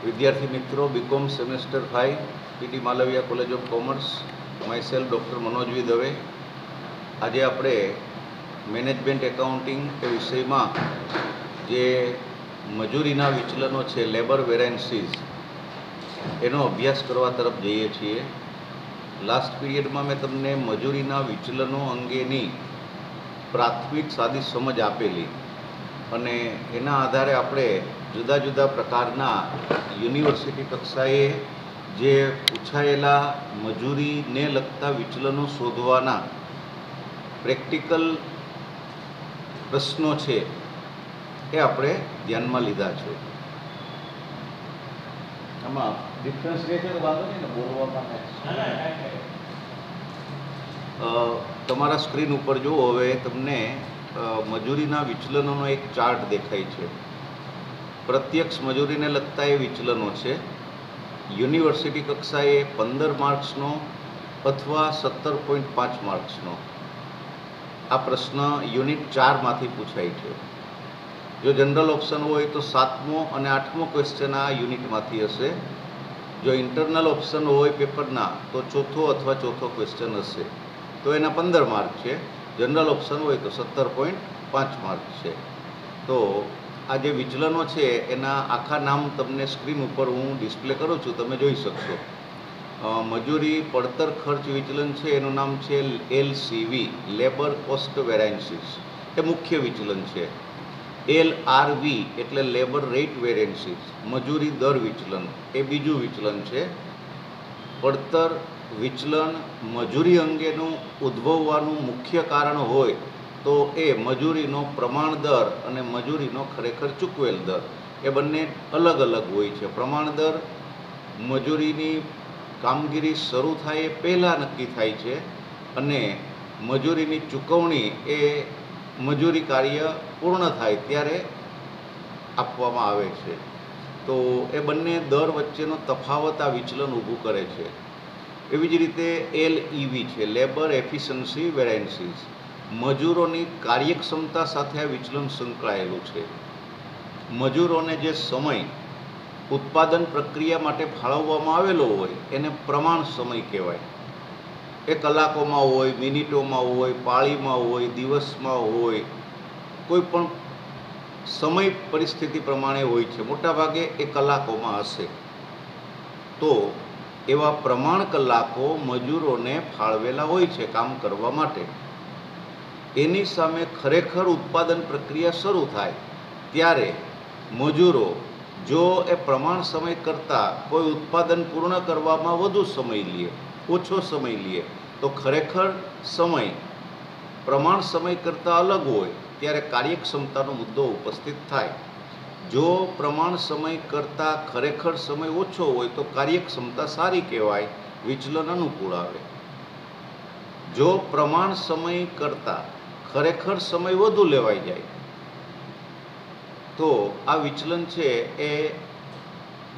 विद्यार्थी मित्रों, B Com semester 5 PT Malviya college of commerce, my self doctor Manoj V Dave. आज आपणे मैनेजमेंट एकाउंटिंग के विषय में जे मजूरीना विचलनों है, लेबर वेरिएंसीज, एनो अभ्यास करवा तरफ जईए छीए। लास्ट पीरियड में मैं तमने मजूरीना विचलनों अंगेनी प्राथमिक सादी समझ आपेली અને એના આધારે આપણે જુદા જુદા પ્રકારના યુનિવર્સિટી કક્ષાએ જે પૂછાયેલા મજૂરીને લગતા વિચલનો શોધવાના પ્રેક્ટિકલ પ્રશ્નો છે એ આપણે ધ્યાનમાં લીધા છે। આમાં ડિફરન્સ રહે છે તો વાંધો નહીં ને બોલવામાં। તમારા સ્ક્રીન ઉપર જુઓ, હવે તમને મજૂરીના વિચલનોનો એક ચાર્ટ દેખાય છે। પ્રત્યક્ષ મજૂરીને લગતા એ વિચલનો છે। યુનિવર્સિટી કક્ષાએ 15 માર્ક્સનો અથવા 17.5 માર્ક્સનો આ પ્રશ્ન યુનિટ 4 માંથી પૂછાય છે। જો જનરલ ઓપ્શન હોય તો 7મો અને 8મો ક્વેશ્ચન આ યુનિટમાંથી હશે। જો ઇન્ટરનલ ઓપ્શન હોય પેપરના તો 4થો અથવા 4થો ક્વેશ્ચન હશે, તો એના 15 માર્ક છે। जनरल ऑप्शन हो तो 17.5 मार्क है। तो आ जे विचलनों है एना आखा नाम तमने स्क्रीन पर हूँ डिस्प्ले करूँ छूँ, तमे जोई शकशो। मजूरी पड़तर खर्च विचलन है, एनु नाम है LCV, लेबर कॉस्ट वेरिएंसीज, ए मुख्य विचलन है। LRV एटले लेबर रेट वेरिएंसीज, मजूरी दर विचलन, ए बीजू विचलन है। पड़तर विचलन मजूरी अंगेनु उद्भववानुं मुख्य कारण होय तो ए मजूरीनो प्रमाण दर अने मजूरीनो खरेखर चूकवेल दर ए बंने अलग अलग होय छे। प्रमाण दर मजूरीनी कामगीरी शरू थाय पहला नक्की थाय छे अने मजूरीनी चूकवणी ए मजूरी कार्य पूर्ण थाय त्यारे आपवामां आवे छे। तो ए बंने दर वच्चेनो तफावत आ विचलन ऊभुं करे छे। एवी ज रीते LEV है, लेबर एफिशिएंसी वेरिएंसीज, मजूरोनी कार्यक्षमता साथे विचलन संकळायेलुं छे। मजूरोने जे समय उत्पादन प्रक्रिया माटे फाळववामां आवेलो होय एने प्रमाण समय कहेवाय। ए कलाकोमां होय, मिनिटोमां होय, पाळीमां होय, दिवसमां होय, कोईपण समय परिस्थिति प्रमाणे होय छे। मोटा भागे ए कलाकोमां हशे। तो एवा प्रमाण कलाको मजूरोने फाळवेला होय छे काम करवा माटे। एनी सामे खरेखर उत्पादन प्रक्रिया शरू थाय त्यारे मजूरो जो ए प्रमाण समय करता कोई उत्पादन पूर्ण करवामां वधु समय लीए, ओछो समय लीए, तो खरेखर समय प्रमाण समय करता अलग होय त्यारे कार्यक्षमतानो मुद्दो उपस्थित थाय। जो प्रमाण समय करता खरेखर समय ओछो होय तो कार्यक्षमता सारी कहेवाय, विचलन अनुकूल आवे। जो प्रमाण समय करता खरेखर समय वधु लेवाई जाए तो आ विचलन छे ए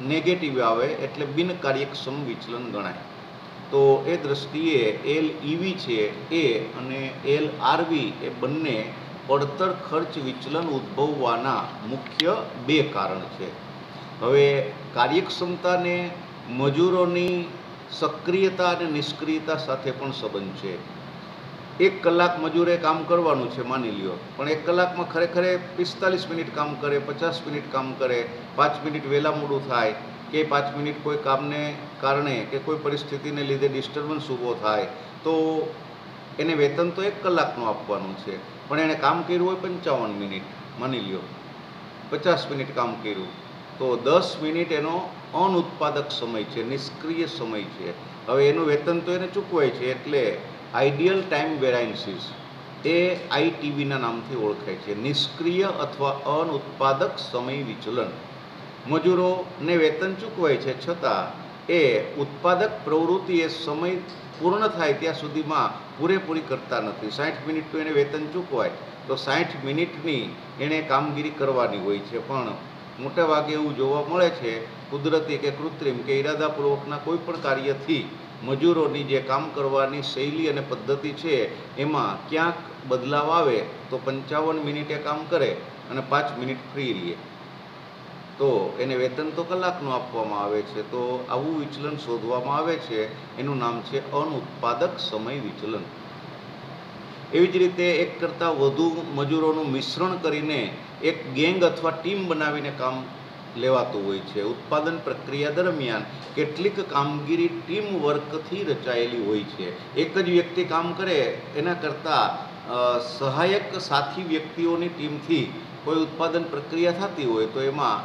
नेगेटिव आवे, एटले बिन कार्यक्षम विचलन गणाय। तो ए दृष्टिए LEV छे ए अने LRV ए बंने पड़तर खर्च विचलन उद्भववाना मुख्य 2 कारण है। हवे कार्यक्षमता ने मजूरोनी सक्रियता और निष्क्रियता साथे पण संबंध है। 1 कलाक मजूरे काम करवानुं छे मानी ल्यो, पण 1 कलाक में खरेखर 45 मिनिट काम करे, 50 मिनिट काम करे, 5 मिनिट वेला मोडुं थाय के 5 मिनिट कोई काम ने कारणे के कोई परिस्थिति ने लीधे डिस्टर्बन्स ऊभो थाय तो एने वेतन तो 1 कलाकनुं आपवानुं छे, पण एने काम कर्युं होय 55 मिनिट, मानी ल्यो 50 मिनिट काम कर्युं तो 10 मिनिट एनो अनुत्पादक समय है, निष्क्रिय समय है। हवे एनुं वेतन तो एने चूकवाय छे, एटले आइडियल टाइम वेरिएंसीज ए ITV ना नामथी ओळखाय छे। निष्क्रिय अथवा अनुत्पादक समय विचलन मजूरो ने वेतन चूकवाय छे छतां ए उत्पादक प्रवृत्ति ए समय पूर्ण थाय त्या सुधीमां पूरेपूरी करता नथी। 60 मिनिट तो एने वेतन चूकवाय तो 60 मिनिटनी एणे कामगीरी करवानी होय छे, पण मोटा भागे एवुं जोवा मळे छे कुदरती के कृत्रिम के इरादापूर्वकना कोईपण कार्यथी मजूरोनी जे काम करवानी शैली अने पद्धति छे एमां क्यांक बदलाव आवे तो 55 मिनिटे काम करे अने 5 मिनिट फ्री रहे। तो તો એને વેતન તો કલાકનું આપવામાં આવે છે. તો આવું વિચલન શોધવામાં આવે છે, એનું નામ છે અનુત્પાદક સમય વિચલન. એવી જ રીતે એક કરતાં વધુ મજૂરોનું મિશ્રણ કરીને એક ગેંગ અથવા ટીમ બનાવીને કામ લેવાતું હોય છે. ઉત્પાદન પ્રક્રિયા દરમિયાન કેટલીક કામગીરી ટીમ વર્કથી રચાયેલી હોય છે. એક જ વ્યક્તિ કામ કરે એના કરતાં સહાયક સાથી વ્યક્તિઓની ટીમથી કોઈ ઉત્પાદન પ્રક્રિયા થતી હોય તો એમાં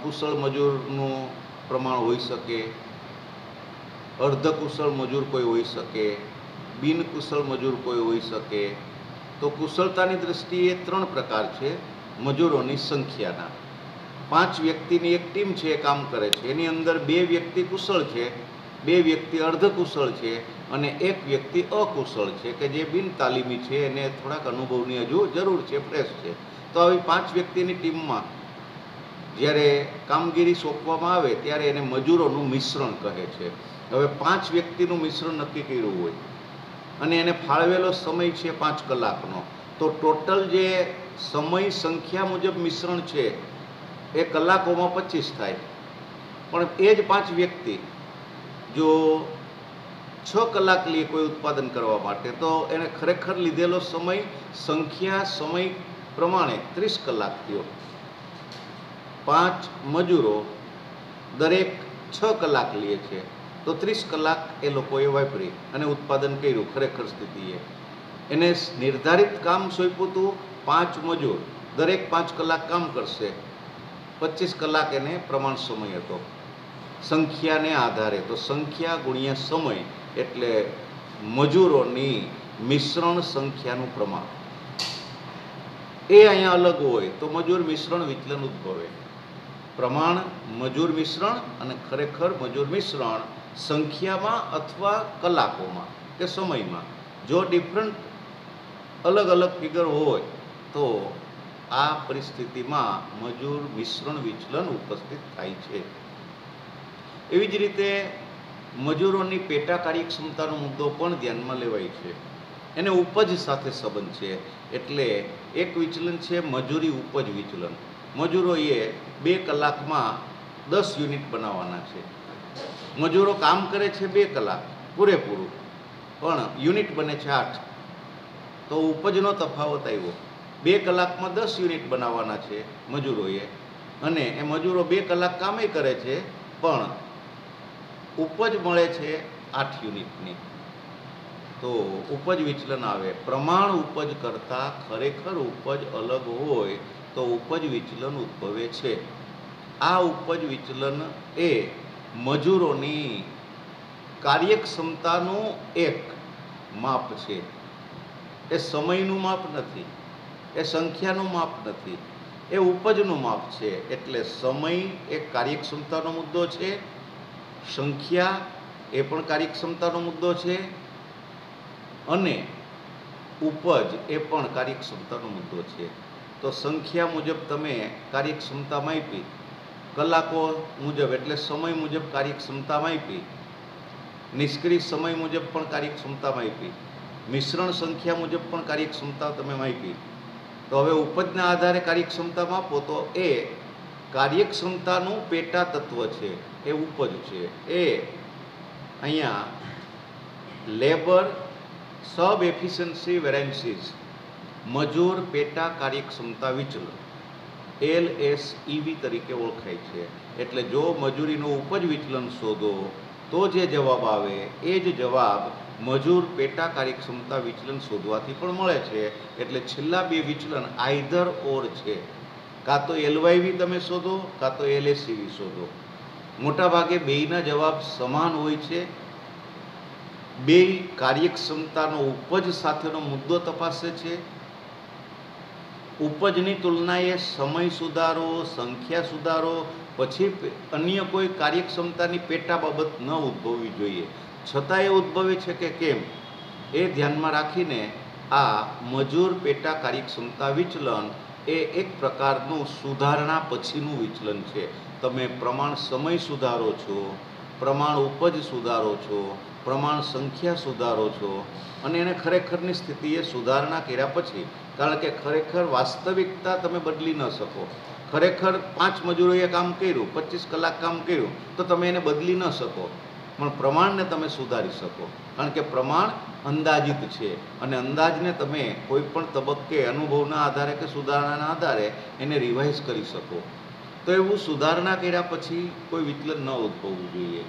કુશળ મજૂરનું પ્રમાણ હોઈ શકે, અર્ધકુશળ મજૂર કોઈ હોઈ શકે, બિનકુશળ મજૂર કોઈ હોઈ શકે. તો કુશળતાની દૃષ્ટિએ 3 પ્રકાર છે મજૂરોની સંખ્યાના. 5 વ્યક્તિની એક ટીમ છે, એ કામ કરે છે. એની અંદર 2 વ્યક્તિ કુશળ છે, 2 વ્યક્તિ અર્ધકુશળ છે અને 1 વ્યક્તિ અકુશળ છે કે જે બિનતાલીમી છે, એને થોડાક અનુભવની હજુ જરૂર છે, ફ્રેશ છે. તો આવી 5 વ્યક્તિની ટીમમાં જ્યારે કામગીરી સોંપવામાં આવે ત્યારે એને મજૂરોનું મિશ્રણ કહે છે. હવે 5 વ્યક્તિનું મિશ્રણ નક્કી કર્યું હોય અને એને ફાળવેલો સમય છે 5 કલાકનો, તો ટોટલ જે સમય સંખ્યા મુજબ મિશ્રણ છે એ કલાકોમાં 25 થાય. પણ એ જ 5 વ્યક્તિ જો 6 કલાક લે કોઈ ઉત્પાદન કરવા માટે, તો એને ખરેખર લીધેલો સમય સંખ્યા સમય પ્રમાણે 30 કલાક થયો. 5 મજૂરો દરેક 6 કલાક લે છે, તો 30 કલાક એ લોકોએ વાપરી અને ઉત્પાદન કર્યું. ખરેખર સ્થિતિએ એને નિર્ધારિત કામ સોંપ્યું હતું, 5 મજૂર દરેક 5 કલાક કામ કરશે, 25 કલાક એને પ્રમાણ સમય હતો સંખ્યાને આધારે. તો સંખ્યા ગુણ્યા સમય એટલે મજૂરોની મિશ્રણ સંખ્યાનું પ્રમાણ. એ અહીંયા અલગ હોય તો મજૂર મિશ્રણ વિચલન ઉદ્ભવે. પ્રમાણ મજૂર મિશ્રણ અને ખરેખર મજૂર મિશ્રણ સંખ્યામાં અથવા કલાકોમાં કે સમયમાં જો ડિફરન્ટ અલગ અલગ ફિગર હોય તો આ પરિસ્થિતિમાં મજૂર મિશ્રણ વિચલન ઉપસ્થિત થાય છે. એવી જ રીતે મજૂરોની પેટા કાર્યક્ષમતાનો મુદ્દો પણ ધ્યાનમાં લેવાય છે. એને ઉપજ સાથે સંબંધ છે. એટલે એક વિચલન છે મજૂરી ઉપજ વિચલન. મજૂરોએ 2 કલાકમાં 10 યુનિટ બનાવવાના છે. મજૂરો કામ કરે છે 2 કલાક પૂરેપૂરું, પણ યુનિટ બને છે 8. તો ઉપજનો તફાવત આવ્યો. 2 કલાકમાં 10 યુનિટ બનાવવાના છે મજૂરોએ, અને એ મજૂરો 2 કલાક કામે કરે છે પણ ઉપજ મળે છે 8 યુનિટની. તો ઉપજ વિચલન આવે. પ્રમાણ ઉપજ કરતાં ખરેખર ઉપજ અલગ હોય તો ઉપજ વિચલન ઉદ્ભવે છે. આ ઉપજ વિચલન એ મજૂરોની કાર્યક્ષમતાનું એક માપ છે. એ સમયનું માપ નથી, એ સંખ્યાનું માપ નથી, એ ઉપજનું માપ છે. એટલે સમય એ કાર્યક્ષમતાનો મુદ્દો છે, સંખ્યા એ પણ કાર્યક્ષમતાનો મુદ્દો છે, અને ઉપજ એ પણ કાર્યક્ષમતાનો મુદ્દો છે. તો સંખ્યા મુજબ તમે કાર્યક્ષમતા માપી, કલાકો મુજબ એટલે સમય મુજબ કાર્યક્ષમતા માપી, નિષ્ક્રિય સમય મુજબ પણ કાર્યક્ષમતા માપી, મિશ્રણ સંખ્યા મુજબ પણ કાર્યક્ષમતા તમે માપી. તો હવે ઉપજના આધારે કાર્યક્ષમતા માપો તો એ કાર્યક્ષમતાનું પેટા તત્વ છે, એ ઉપજ છે. એ અહીંયા લેબર સબ એફિશિયન્સી વેરિયન્સીસ મજૂર પેટા કાર્યક્ષમતા વિચલન LSEV તરીકે ઓળખાય છે. એટલે જો મજૂરીનો ઉપજ વિચલન શોધો તો જે જવાબ આવે એ જ જવાબ મજૂર પેટા કાર્યક્ષમતા વિચલન શોધવાથી પણ મળે છે. એટલે છેલ્લા 2 વિચલન આઈધર ઓર છે. કાં તો LYV તમે શોધો, કાં તો LSEV શોધો. મોટાભાગે બેયના જવાબ સમાન હોય છે. બેય કાર્યક્ષમતાનો ઉપજ સાથેનો મુદ્દો તપાસે છે. ઉપજની તુલનાએ સમય સુધારો, સંખ્યા સુધારો, પછી અન્ય કોઈ કાર્યક્ષમતાની પેટા બાબત ન ઉદ્ભવવી જોઈએ. છતાં એ ઉદ્ભવે છે કે કેમ એ ધ્યાનમાં રાખીને આ મજૂર પેટા કાર્યક્ષમતા વિચલન એ એક પ્રકારનું સુધારણા પછીનું વિચલન છે. તમે પ્રમાણ સમય સુધારો છો, પ્રમાણ ઉપજ સુધારો છો, પ્રમાણ સંખ્યા સુધારો છો, અને એને ખરેખરની સ્થિતિએ સુધારણા કર્યા પછી, કારણ કે ખરેખર વાસ્તવિકતા તમે બદલી ન શકો, ખરેખર 5 મજૂરોએ કામ કર્યું, 25 કલાક કામ કર્યું, તો તમે એને બદલી ન શકો, પણ પ્રમાણને તમે સુધારી શકો, કારણ કે પ્રમાણ અંદાજિત છે અને અંદાજને તમે કોઈ પણ તબક્કે અનુભવના આધારે કે સુધારણાના આધારે એને રિવાઇઝ કરી શકો. તો એવું સુધારણા કર્યા પછી કોઈ વિચલન ન ઉદ્ભવવું જોઈએ.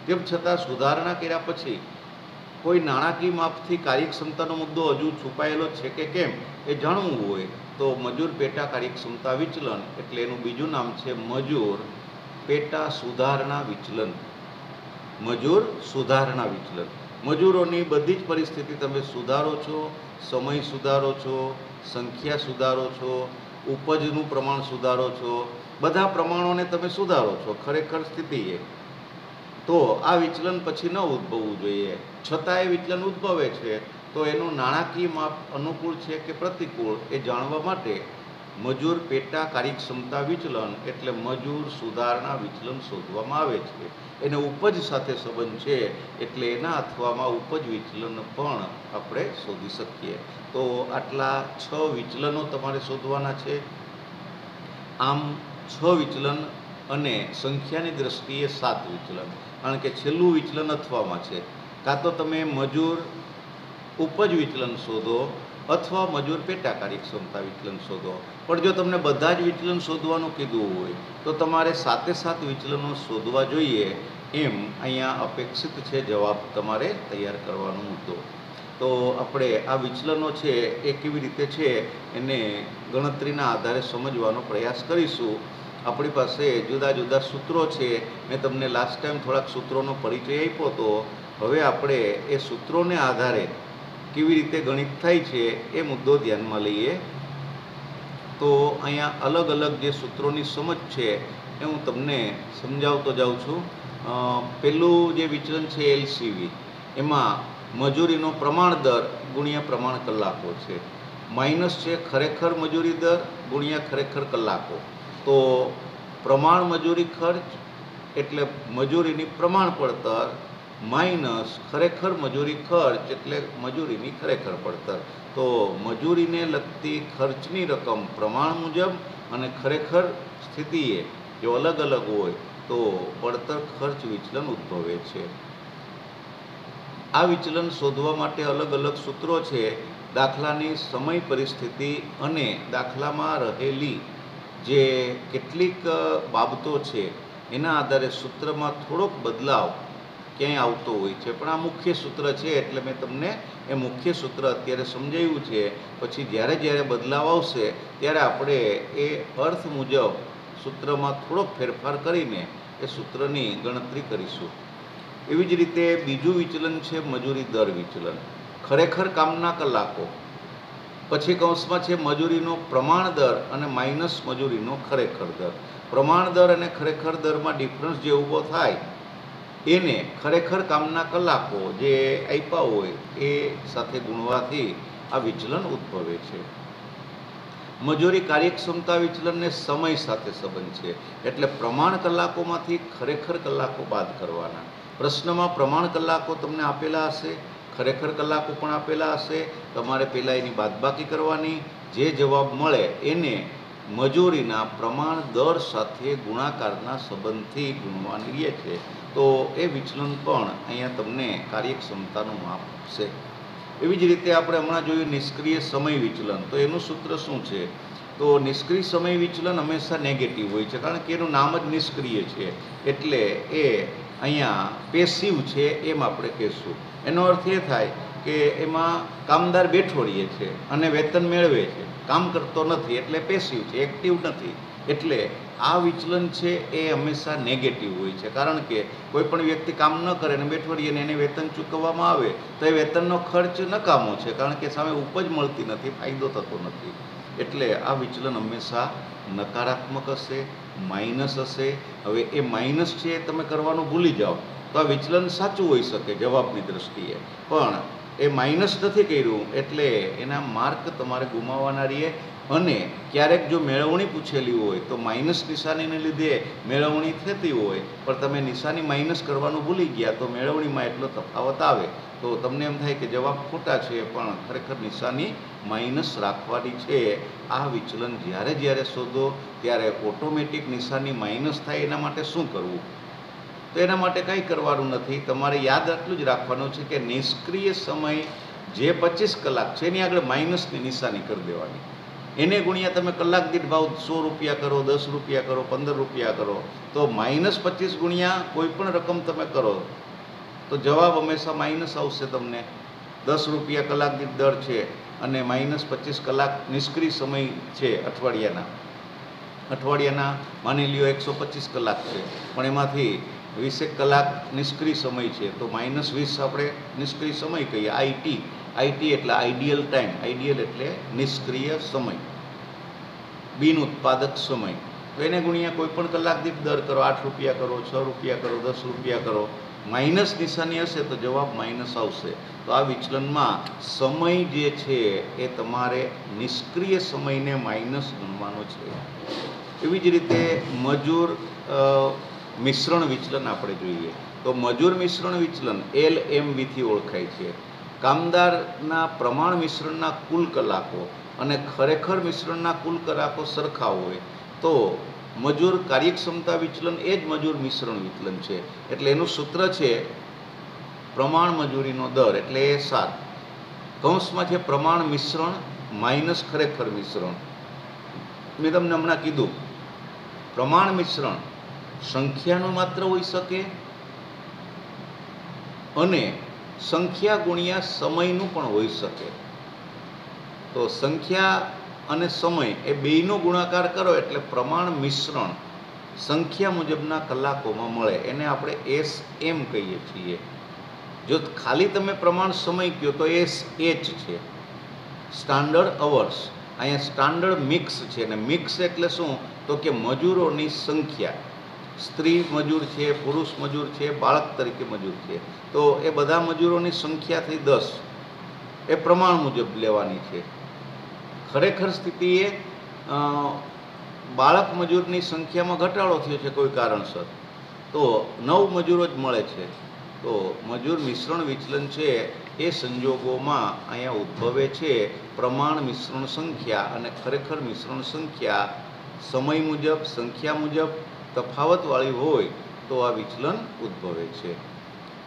તેમ છતાં સુધારણા કર્યા પછી કોઈ નાણાકીય માપથી કાર્યક્ષમતાનો મુદ્દો હજુ છુપાયેલો છે કે કેમ એ જાણવું હોય તો મજૂર પેટા કાર્યક્ષમતા વિચલન, એટલે એનું બીજું નામ છે મજૂર પેટા સુધારણા વિચલન. મજૂર સુધારણા વિચલન. મજૂરોની બધી જ પરિસ્થિતિ તમે સુધારો છો, સમય સુધારો છો, સંખ્યા સુધારો છો, ઉપજનું પ્રમાણ સુધારો છો, બધા પ્રમાણોને તમે સુધારો છો ખરેખર સ્થિતિએ, તો આ વિચલન પછી ન ઉદ્ભવવું જોઈએ. છતાં એ વિચલન ઉદ્ભવે છે તો એનું નાણાકીય માપ અનુકૂળ છે કે પ્રતિકૂળ એ જાણવા માટે મજૂર પેટા કાર્યક્ષમતા વિચલન એટલે મજૂર સુધારણા વિચલન શોધવામાં આવે છે. એને ઉપજ સાથે સંબંધ છે એટલે એના અથવામાં ઉપજ વિચલન પણ આપણે શોધી શકીએ. તો આટલા 6 વિચલનો તમારે શોધવાના છે. આમ 6 વિચલન અને સંખ્યાની દ્રષ્ટિએ 7 વિચલન, કારણ કે છેલ્લું વિચલન અથવામાં છે. કાં તો તમે મજૂર ઉપજ વિચલન શોધો અથવા મજૂર પેટા કાર્યક્ષમતા વિચલન શોધો. પણ જો તમને બધા જ વિચલન શોધવાનું કીધું હોય તો તમારે 7 વિચલનો શોધવા જોઈએ એમ અહીંયા અપેક્ષિત છે જવાબ તમારે તૈયાર કરવાનો મુદ્દો. તો આપણે આ વિચલનો છે એ કેવી રીતે છે એને ગણતરીના આધારે સમજવાનો પ્રયાસ કરીશું. આપણી પાસે જુદા જુદા સૂત્રો છે. મેં તમને લાસ્ટ ટાઈમ થોડાક સૂત્રોનો પરિચય આપ્યો હતો. હવે આપણે એ સૂત્રોને આધારે કેવી રીતે ગણિત થાય છે એ મુદ્દો ધ્યાનમાં લઈએ. તો અહીંયા અલગ અલગ જે સૂત્રોની સમજ છે એ હું તમને સમજાવતો જાઉં છું. પહેલું જે વિચલન છે LCV, એમાં મજૂરીનો પ્રમાણ દર ગુણ્યા પ્રમાણ કલાકો છે. માઇનસ છે ખરેખર મજૂરી દર ગુણ્યા ખરેખર કલાકો. તો પ્રમાણ મજૂરી ખર્ચ એટલે મજૂરીની પ્રમાણ પડતર માઇનસ ખરેખર મજૂરી ખર્ચ એટલે મજૂરીની ખરેખર પડતર. તો મજૂરીને લગતી ખર્ચની રકમ પ્રમાણ મુજબ અને ખરેખર સ્થિતિએ જો અલગ અલગ હોય તો પડતર ખર્ચ વિચલન ઉદ્ભવે છે. આ વિચલન શોધવા માટે અલગ અલગ સૂત્રો છે. દાખલાની સમય પરિસ્થિતિ અને દાખલામાં રહેલી જે કેટલીક બાબતો છે એના આધારે સૂત્રમાં થોડોક બદલાવ ક્યાંય આવતો હોય છે, પણ આ મુખ્ય સૂત્ર છે એટલે મેં તમને એ મુખ્ય સૂત્ર અત્યારે સમજાવ્યું છે. પછી જ્યારે જ્યારે બદલાવ આવશે ત્યારે આપણે એ અર્થ મુજબ સૂત્રમાં થોડોક ફેરફાર કરીને એ સૂત્રની ગણતરી કરીશું. એવી જ રીતે બીજું વિચલન છે મજૂરી દર વિચલન. ખરેખર કામના કલાકો પછી કૌંસમાં છે મજૂરીનો પ્રમાણ દર અને માઇનસ મજૂરીનો ખરેખર દર. પ્રમાણ દર અને ખરેખર દરમાં ડિફરન્સ જે ઊભો થાય એને ખરેખર કામના કલાકો જે આપ્યા હોય એ સાથે ગુણવાથી આ વિચલન ઉદ્ભવે છે. મજૂરી કાર્યક્ષમતા વિચલનને સમય સાથે સંબંધ છે એટલે પ્રમાણ કલાકોમાંથી ખરેખર કલાકો બાદ કરવાના. પ્રશ્નમાં પ્રમાણ કલાકો તમને આપેલા હશે, ખરેખર કલાકો પણ આપેલા હશે. તમારે પહેલાં એની બાદબાકી કરવાની. જે જવાબ મળે એને મજૂરીના પ્રમાણ દર સાથે ગુણાકારના સંબંધથી ગુણવાની રહે છે. તો એ વિચલન પણ અહીંયા તમને કાર્યક્ષમતાનું માપ આપશે. એવી જ રીતે આપણે હમણાં જોયું નિષ્ક્રિય સમય વિચલન. તો એનું સૂત્ર શું છે? તો નિષ્ક્રિય સમય વિચલન હંમેશા નેગેટિવ હોય છે, કારણ કે એનું નામ જ નિષ્ક્રિય છે એટલે એ અહીંયા પેસિવ છે એમ આપણે કહેશું. એનો અર્થ એ થાય કે એમાં કામદાર બેઠો રહે છે અને વેતન મેળવે છે, કામ કરતો નથી એટલે પેસિવ છે, એક્ટિવ નથી. એટલે આ વિચલન છે એ હંમેશા નેગેટિવ હોય છે, કારણ કે કોઈ પણ વ્યક્તિ કામ ન કરે અને બેઠો રહે અને એને વેતન ચૂકવવામાં આવે તો એ વેતનનો ખર્ચ નકામો છે, કારણ કે સામે ઉપજ મળતી નથી, ફાયદો થતો નથી. એટલે આ વિચલન હંમેશા નકારાત્મક હશે, માઇનસ હશે. હવે એ માઇનસ છે એ તમે કરવાનું ભૂલી જાઓ તો આ વિચલન સાચું હોઈ શકે જવાબની દ્રષ્ટિએ, પણ એ માઇનસ નથી કર્યું એટલે એના માર્ક તમારે ગુમાવવાના રહીએ. અને ક્યારેક જો મેળવણી પૂછેલી હોય તો માઇનસ નિશાનીને લીધે મેળવણી થતી હોય પણ તમે નિશાની માઇનસ કરવાનું ભૂલી ગયા તો મેળવણીમાં એટલો તફાવત આવે તો તમને એમ થાય કે જવાબ ખોટા છે, પણ ખરેખર નિશાની માઇનસ રાખવાની છે। આ વિચલન જ્યારે જ્યારે શોધો ત્યારે ઓટોમેટિક નિશાની માઇનસ થાય એના માટે શું કરવું? તો એના માટે કંઈ કરવાનું નથી, તમારે યાદ આટલું જ રાખવાનું છે કે નિષ્ક્રિય સમય જે 25 કલાક છે એની આગળ માઇનસની નિશાની કરી દેવાની। એને ગુણ્યા તમે કલાક દીઠ ભાવ 100 રૂપિયા કરો, 10 રૂપિયા કરો, 15 રૂપિયા કરો, તો -25 ગુણ્યા કોઈ પણ રકમ તમે કરો તો જવાબ હંમેશા માઇનસ આવશે તમને। 10 રૂપિયા કલાક દીઠ દર છે અને -25 કલાક નિષ્ક્રિય સમય છે અઠવાડિયાના માની લ્યો 125 કલાક છે, પણ એમાંથી 20 કલાક નિષ્ક્રિય સમય છે, તો -20 આપણે નિષ્ક્રિય સમય કહીએ। આઈટી એટલે આઈડિયલ ટાઈમ, આઈડિયલ એટલે નિષ્ક્રિય સમય, બિન ઉત્પાદક સમય। તો એને ગુણ્યા કોઈ પણ કલાક દીઠ દર કરો, 8 રૂપિયા કરો, 6 રૂપિયા કરો, 10 રૂપિયા કરો, માઇનસ નિશાની હશે તો જવાબ માઇનસ આવશે। તો આ વિચલનમાં સમય જે છે એ તમારે નિષ્ક્રિય સમયને માઇનસ ગણવાનો છે। એવી જ રીતે મજૂર મિશ્રણ વિચલન આપણે જોઈએ તો મજૂર મિશ્રણ વિચલન LMVથી ઓળખાય છે। કામદારના પ્રમાણ મિશ્રણના કુલ કલાકો અને ખરેખર મિશ્રણના કુલ કલાકો સરખા હોય તો મજૂર કાર્યક્ષમતા વિચલન એ જ મજૂર મિશ્રણ વિચલન છે। એટલે એનું સૂત્ર છે પ્રમાણ મજૂરીનો દર એટલે SR, કૌંસમાં છે પ્રમાણ મિશ્રણ માઇનસ ખરેખર મિશ્રણ। મેં તમને હમણાં કીધું પ્રમાણ મિશ્રણ સંખ્યાનું માત્ર હોઈ શકે અને સંખ્યા ગુણ્યા સમયનું પણ હોઈ શકે। તો સંખ્યા અને સમય એ બેયનો ગુણાકાર કરો એટલે પ્રમાણ મિશ્રણ સંખ્યા મુજબના કલાકોમાં મળે, એને આપણે SM કહીએ છીએ। જો ખાલી તમે પ્રમાણ સમય કહો તો SH છે, સ્ટાન્ડર્ડ અવર્સ। અહીંયા સ્ટાન્ડર્ડ મિક્સ છે, અને મિક્સ એટલે શું તો કે મજૂરોની સંખ્યા, સ્ત્રી મજૂર છે, પુરુષ મજૂર છે, બાળક તરીકે મજૂર છે, તો એ બધા મજૂરોની સંખ્યા થઈ 10, એ પ્રમાણ મુજબ લેવાની છે। ખરેખર સ્થિતિએ બાળક મજૂરની સંખ્યામાં ઘટાડો થયો છે કોઈ કારણસર, તો 9 મજૂરો જ મળે છે। તો મજૂર મિશ્રણ વિચલન છે એ સંજોગોમાં અહીંયા ઉદ્ભવે છે પ્રમાણ મિશ્રણ સંખ્યા અને ખરેખર મિશ્રણ સંખ્યા સમય મુજબ, સંખ્યા મુજબ તફાવતવાળી હોય તો આ વિચલન ઉદ્ભવે છે।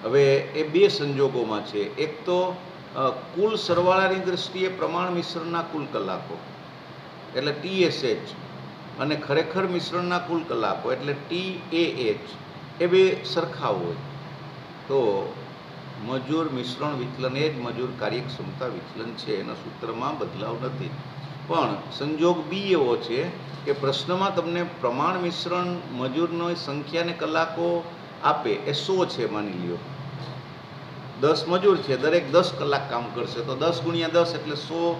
હવે એ બે સંજોગોમાં છે, એક તો કુલ સરવાળાની દૃષ્ટિએ પ્રમાણ મિશ્રણના કુલ કલાકો એટલે TSH અને ખરેખર મિશ્રણના કુલ કલાકો એટલે TAH એ બે સરખા હોય તો મજૂર મિશ્રણ વિચલન એ જ મજૂર કાર્યક્ષમતા વિચલન છે, એના સૂત્રમાં બદલાવ નથી। પણ સંજોગ બી એવો છે કે પ્રશ્નમાં તમને પ્રમાણ મિશ્રણ મજૂરની સંખ્યાને કલાકો આપે એ 100 છે, માની લ્યો 10 મજૂર છે, દરેક 10 કલાક કામ કરશે, તો 10 ગુણ્યા 10 એટલે 100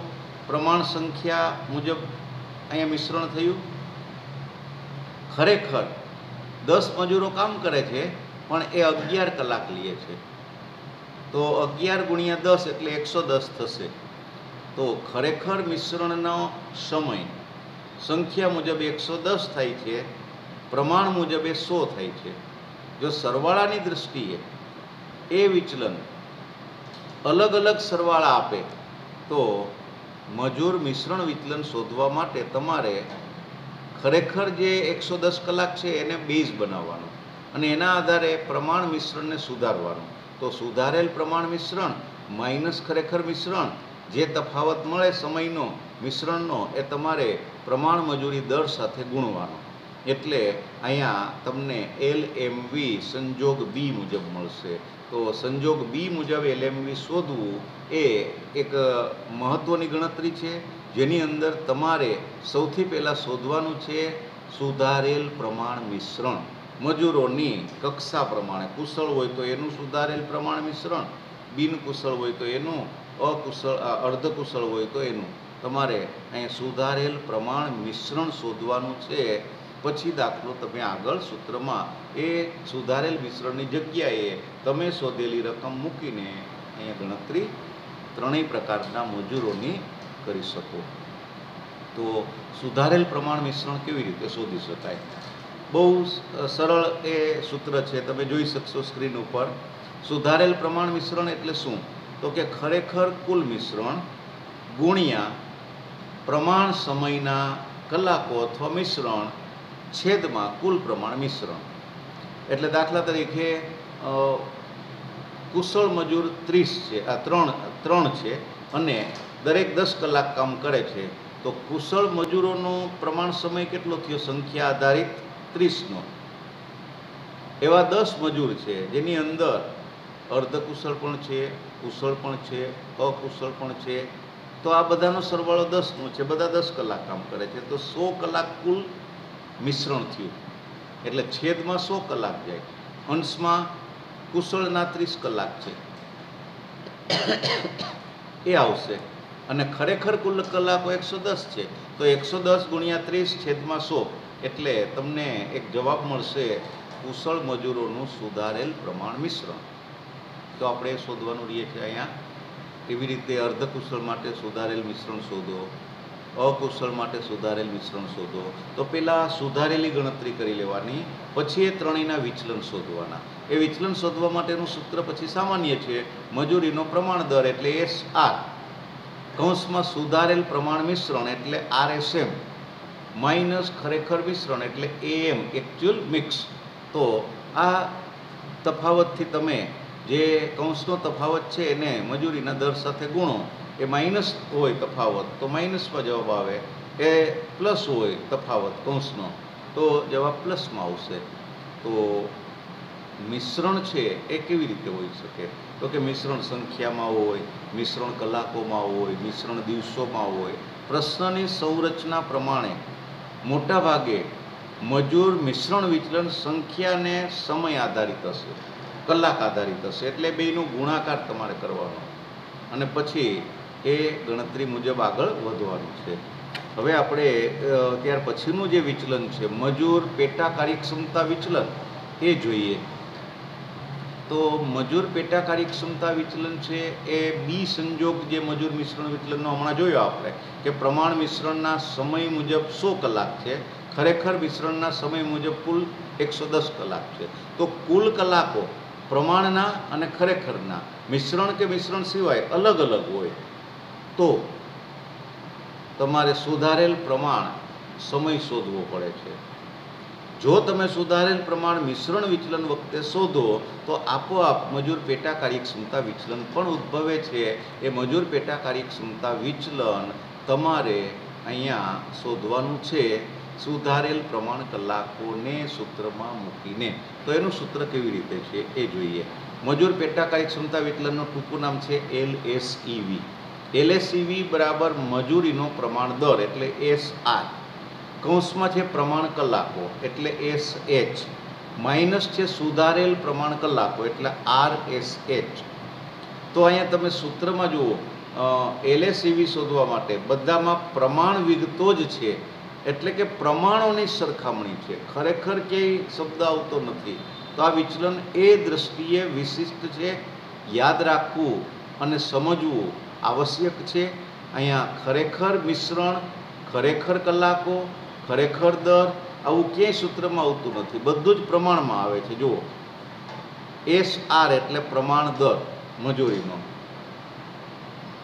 પ્રમાણ સંખ્યા મુજબ અહીંયા મિશ્રણ થયું। ખરેખર 10 મજૂરો કામ કરે છે પણ એ 11 કલાક લે છે, તો 11 ગુણ્યા 10 એટલે 110 થશે। તો ખરેખર મિશ્રણનો સમય સંખ્યા મુજબ 110 થાય છે, પ્રમાણ મુજબ એ 100 થાય છે। જો સરવાળાની દૃષ્ટિએ એ વિચલન અલગ અલગ સરવાળા આપે તો મજૂર મિશ્રણ વિચલન શોધવા માટે તમારે ખરેખર જે 110 કલાક છે એને બેઝ બનાવવાનું અને એના આધારે પ્રમાણ મિશ્રણને સુધારવાનું। તો સુધારેલ પ્રમાણ મિશ્રણ માઇનસ ખરેખર મિશ્રણ જે તફાવત મળે સમયનો મિશ્રણનો એ તમારે પ્રમાણ મજૂરી દર સાથે ગુણવાનો, એટલે અહીંયા તમને LMV સંજોગ બી મુજબ મળશે। તો સંજોગ બી મુજબ LMV શોધવું એ એક મહત્ત્વની ગણતરી છે, જેની અંદર તમારે સૌથી પહેલાં શોધવાનું છે સુધારેલ પ્રમાણ મિશ્રણ મજૂરોની કક્ષા પ્રમાણે, કુશળ હોય તો એનું સુધારેલ પ્રમાણ મિશ્રણ, બિનકુશળ હોય તો એનું, અર્ધકુશળ હોય તો એનું તમારે અહીંયા સુધારેલ પ્રમાણ મિશ્રણ શોધવાનું છે। પછી દાખલો તમે આગળ સૂત્રમાં એ સુધારેલ મિશ્રણની જગ્યાએ તમે શોધેલી રકમ મૂકીને અહીંયા ગણતરી ત્રણેય પ્રકારના મજૂરોની કરી શકો। તો સુધારેલ પ્રમાણ મિશ્રણ કેવી રીતે શોધી શકાય? બહુ સરળ એ સૂત્ર છે, તમે જોઈ શકશો સ્ક્રીન ઉપર। સુધારેલ પ્રમાણ મિશ્રણ એટલે શું તો કે ખરેખર કુલ મિશ્રણ ગુણ્યા પ્રમાણ સમયના કલાકો અથવા મિશ્રણ છેદમાં કુલ પ્રમાણ મિશ્રણ. એટલે દાખલા તરીકે કુશળ મજૂર 30 છે, આ ત્રણ છે અને દરેક 10 કલાક કામ કરે છે, તો કુશળ મજૂરોનો પ્રમાણ સમય કેટલો થયો? સંખ્યા આધારિત 30નો. એવા 10 મજૂર છે જેની અંદર અર્ધકુશળ પણ છે, કુશળ પણ છે, અકુશળ પણ છે. તો આ બધાનો સરવાળો 10નો છે, બધા 10 કલાક કામ કરે છે, તો 100 કલાક કુલ મિશ્રણ થયું. એટલે છેદમાં 100 કલાક જાય, અંશમાં કુશળના 30 કલાક છે એ આવશે. અને ખરેખર કુલ કલાકો 110 છે, તો 110 ગુણ્યા 30 છેદમાં 100, એટલે તમને એક જવાબ મળશે કુશળ મજૂરોનું સુધારેલ પ્રમાણ મિશ્રણ. તો આપણે એ શોધવાનું રહીએ છીએ અહીંયા. એવી રીતે અર્ધકુશળ માટે સુધારેલ મિશ્રણ શોધો, અકુશળ માટે સુધારેલ મિશ્રણ શોધો. તો પહેલાં સુધારેલી ગણતરી કરી લેવાની, પછી એ ત્રણેયના વિચલન શોધવાના. એ વિચલન શોધવા માટેનું સૂત્ર પછી સામાન્ય છે, મજૂરીનો પ્રમાણ દર એટલે SR, કૌંસમાં સુધારેલ પ્રમાણ મિશ્રણ એટલે RSM, માઇનસ ખરેખર મિશ્રણ એટલે AM, એકચ્યુઅલ મિક્સ. તો આ તફાવતથી તમે જે કૌંસનો તફાવત છે એને મજૂરીના દર સાથે ગુણો. એ માઇનસ હોય તફાવત તો માઇનસમાં જવાબ આવે, એ પ્લસ હોય તફાવત કૌંસનો તો જવાબ પ્લસમાં આવશે. તો મિશ્રણ છે એ કેવી રીતે હોઈ શકે? તો કે મિશ્રણ સંખ્યામાં હોય, મિશ્રણ કલાકોમાં હોય, મિશ્રણ દિવસોમાં હોય. પ્રશ્નની સંરચના પ્રમાણે મોટા ભાગે મજૂર મિશ્રણ વિચલન સંખ્યાને સમય આધારિત હશે, કલાક આધારિત હશે. એટલે બેયનો ગુણાકાર તમારે કરવાનો અને પછી એ ગણતરી મુજબ આગળ વધવાનું છે. હવે આપણે ત્યાર પછીનું જે વિચલન છે મજૂર પેટા કાર્યક્ષમતા વિચલન એ જોઈએ. તો મજૂર પેટા કાર્યક્ષમતા વિચલન છે એ બી સંજોગ જે મજૂર મિશ્રણ વિચલનનો હમણાં જોયો આપણે કે પ્રમાણ મિશ્રણના સમય મુજબ 100 કલાક છે, ખરેખર મિશ્રણના સમય મુજબ કુલ 110 કલાક છે. તો કુલ કલાકો પ્રમાણના અને ખરેખરના મિશ્રણ કે મિશ્રણ સિવાય અલગ અલગ હોય તો તમારે સુધારેલ પ્રમાણ સમય શોધવો પડે છે. જો તમે સુધારેલ પ્રમાણ મિશ્રણ વિચલન વખતે શોધો તો આપોઆપ મજૂર પેટા કાર્યક્ષમતા વિચલન પણ ઉદ્ભવે છે. એ મજૂર પેટા કાર્યક્ષમતા વિચલન તમારે અહીંયા શોધવાનું છે સુધારેલ પ્રમાણ કલાકોને સૂત્રમાં મૂકીને. તો એનું સૂત્ર કેવી રીતે છે એ જોઈએ. મજૂર પેટા કાર્યક્ષમતા વિચલનનું ટૂંકું નામ છે LSEV. LSEV બરાબર મજૂરીનો પ્રમાણ દર એટલે SR, કૌંસમાં છે પ્રમાણ કલાકો એટલે SH, માઇનસ છે સુધારેલ પ્રમાણ કલાકો એટલે RSH. તો અહીંયા તમે સૂત્રમાં જુઓ LSEV શોધવા માટે બધામાં પ્રમાણ વિગતો જ છે, એટલે કે પ્રમાણોની સરખામણી છે, ખરેખર ક્યાંય શબ્દ આવતો નથી. તો આ વિચલન એ દ્રષ્ટિએ વિશિષ્ટ છે, યાદ રાખવું અને સમજવું આવશ્યક છે. અહીંયા ખરેખર મિશ્રણ, ખરેખર કલાકો, ખરેખર દર આવું ક્યાંય સૂત્રમાં આવતું નથી, બધું જ પ્રમાણમાં આવે છે. જુઓ SR એટલે પ્રમાણ દર મજૂરીનો,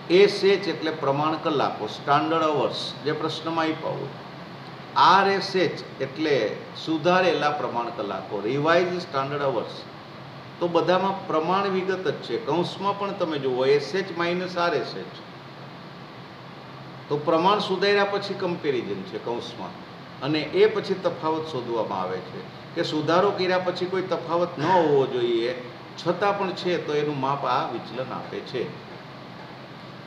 SH એટલે પ્રમાણ કલાકો સ્ટાન્ડર્ડ અવર્સ જે પ્રશ્નમાં આપ્યા હોય, RSH એટલે સુધારેલા પ્રમાણ કલાકો રિવાઇઝ સ્ટાન્ડર્ડ અવર્સ. તો બધામાં પ્રમાણ વિગત જ છે. કૌંસમાં પણ તમે જુઓ SH માઇનસ RSH, તો પ્રમાણ સુધાર્યા પછી કમ્પેરિઝન છે કૌંસમાં, અને એ પછી તફાવત શોધવામાં આવે છે કે સુધારો કર્યા પછી કોઈ તફાવત ન હોવો જોઈએ, છતાં પણ છે તો એનું માપ આ વિચલન આપે છે.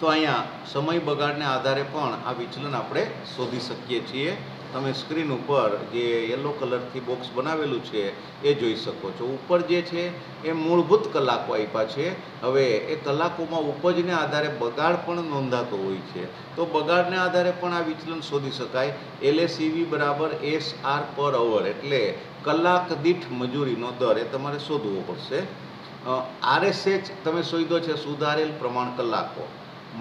તો અહીંયા સમય બગાડને આધારે પણ આ વિચલન આપણે શોધી શકીએ છીએ. તમે સ્ક્રીન ઉપર જે યલો કલરથી બોક્સ બનાવેલું છે એ જોઈ શકો છો. ઉપર જે છે એ મૂળભૂત કલાકો આપ્યા છે. હવે એ કલાકોમાં ઉપજને આધારે બગાડ પણ નોંધાતો હોય છે, તો બગાડને આધારે પણ આ વિચલન શોધી શકાય. LSEV બરાબર SR પર અવર એટલે કલાક દીઠ મજૂરીનો દર એ તમારે શોધવો પડશે. RSH તમે શોધ્યો છે સુધારેલ પ્રમાણ કલાકો,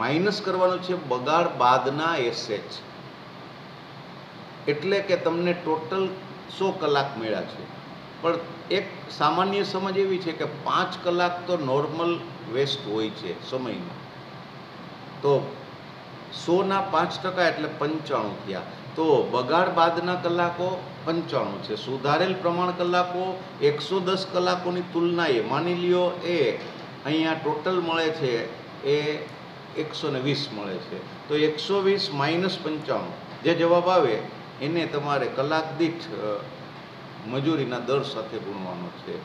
માઇનસ કરવાનું છે બગાડ બાદના SH, એટલે કે તમને ટોટલ 100 કલાક મળ્યા છે. પણ એક સામાન્ય સમજ એવી છે કે 5 કલાક તો નોર્મલ વેસ્ટ હોય છે સમયનો, તો 100ના 5% એટલે 95 થયા। તો બગાડ બાદના કલાકો 95 છે। સુધારેલ પ્રમાણ કલાકો 110 કલાકોની તુલનાએ માની લ્યો એ અહીંયા ટોટલ મળે છે એ 120 મળે છે। તો 120 માઇનસ 95 જે જવાબ આવે એને તમારે કલાક દીઠ મજૂરીના દર સાથે ગુણવાનો છે।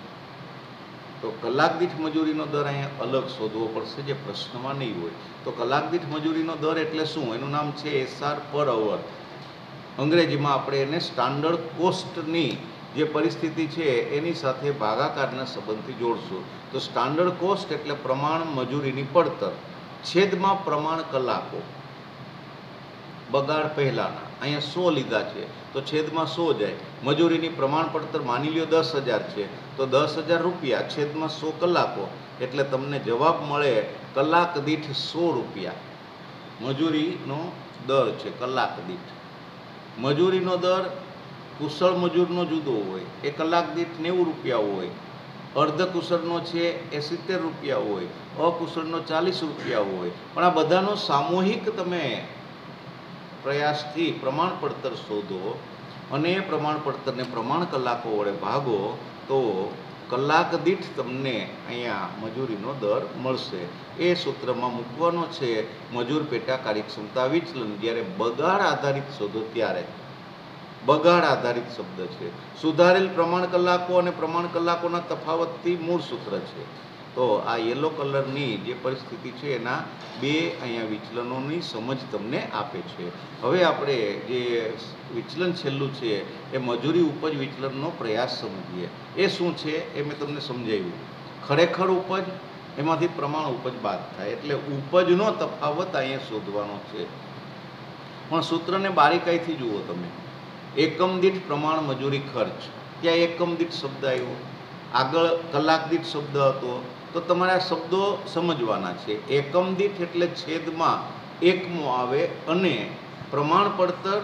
તો કલાક દીઠ મજૂરીનો દર અહીંયા અલગ શોધવો પડશે, જે પ્રશ્નમાં નહીં હોય। તો કલાક દીઠ મજૂરીનો દર એટલે શું? એનું નામ છે SR પર અવર। અંગ્રેજીમાં આપણે એને સ્ટાન્ડર્ડ કોસ્ટની જે પરિસ્થિતિ છે એની સાથે ભાગાકારના સંબંધથી જોડશું। તો સ્ટાન્ડર્ડ કોસ્ટ એટલે પ્રમાણ મજૂરીની પડતર છેદમાં પ્રમાણ કલાકો બગાડ પહેલાંના। અહીંયા 100 લીધા છે તો છેદમાં 100 જાય। મજૂરીની પ્રમાણ પડતર માની લ્યો 10,000 છે તો 10,000 રૂપિયા છેદમાં 100 કલાકો એટલે તમને જવાબ મળે કલાક દીઠ 100 રૂપિયા મજૂરીનો દર છે કલાક દીઠ। મજૂરીનો દર કુશળ મજૂરનો જુદો હોય, એ કલાક દીઠ 90 રૂપિયા હોય। અર્ધ કુશળનો છે એ 70 રૂપિયા હોય, અકુશળનો 40 રૂપિયા હોય। પણ આ બધાનો સામૂહિક તમે પ્રયાસથી પ્રમાણ પડતર શોધો અને એ પ્રમાણ પડતરને પ્રમાણ કલાકો વડે ભાગો તો કલાક દીઠ તમને અહીંયા મજૂરીનો દર મળશે। એ સૂત્રમાં મૂકવાનો છે મજૂર પેટા કાર્યક્ષમતા વિચલન। જ્યારે બગાડ આધારિત શોધો ત્યારે બગાડ આધારિત શબ્દ છે। સુધારેલ પ્રમાણ કલાકો અને પ્રમાણ કલાકોના તફાવતથી મૂળ સૂત્ર છે। તો આ યલો કલરની જે પરિસ્થિતિ છે એના બે અહીંયા વિચલનોની સમજ તમને આપે છે। હવે આપણે જે વિચલન છેલ્લું છે એ મજૂરી ઉપજ વિચલનનો પ્રયાસ સમજીએ। એ શું છે એ મેં તમને સમજાવ્યું। ખરેખર ઉપજ એમાંથી પ્રમાણ ઉપજ બાદ થાય એટલે ઉપજનો તફાવત અહીંયા શોધવાનો છે। પણ સૂત્રને બારીકાઈથી જુઓ તમે। એકમ દીઠ પ્રમાણ મજૂરી ખર્ચ, ત્યાં એકમ દીઠ શબ્દ આવ્યો, આગળ કલાક દીઠ શબ્દ હતો। તો તમારે આ શબ્દો સમજવાના છે। એકમ દીઠ એટલે છેદમાં એકમો આવે અને પ્રમાણ પડતર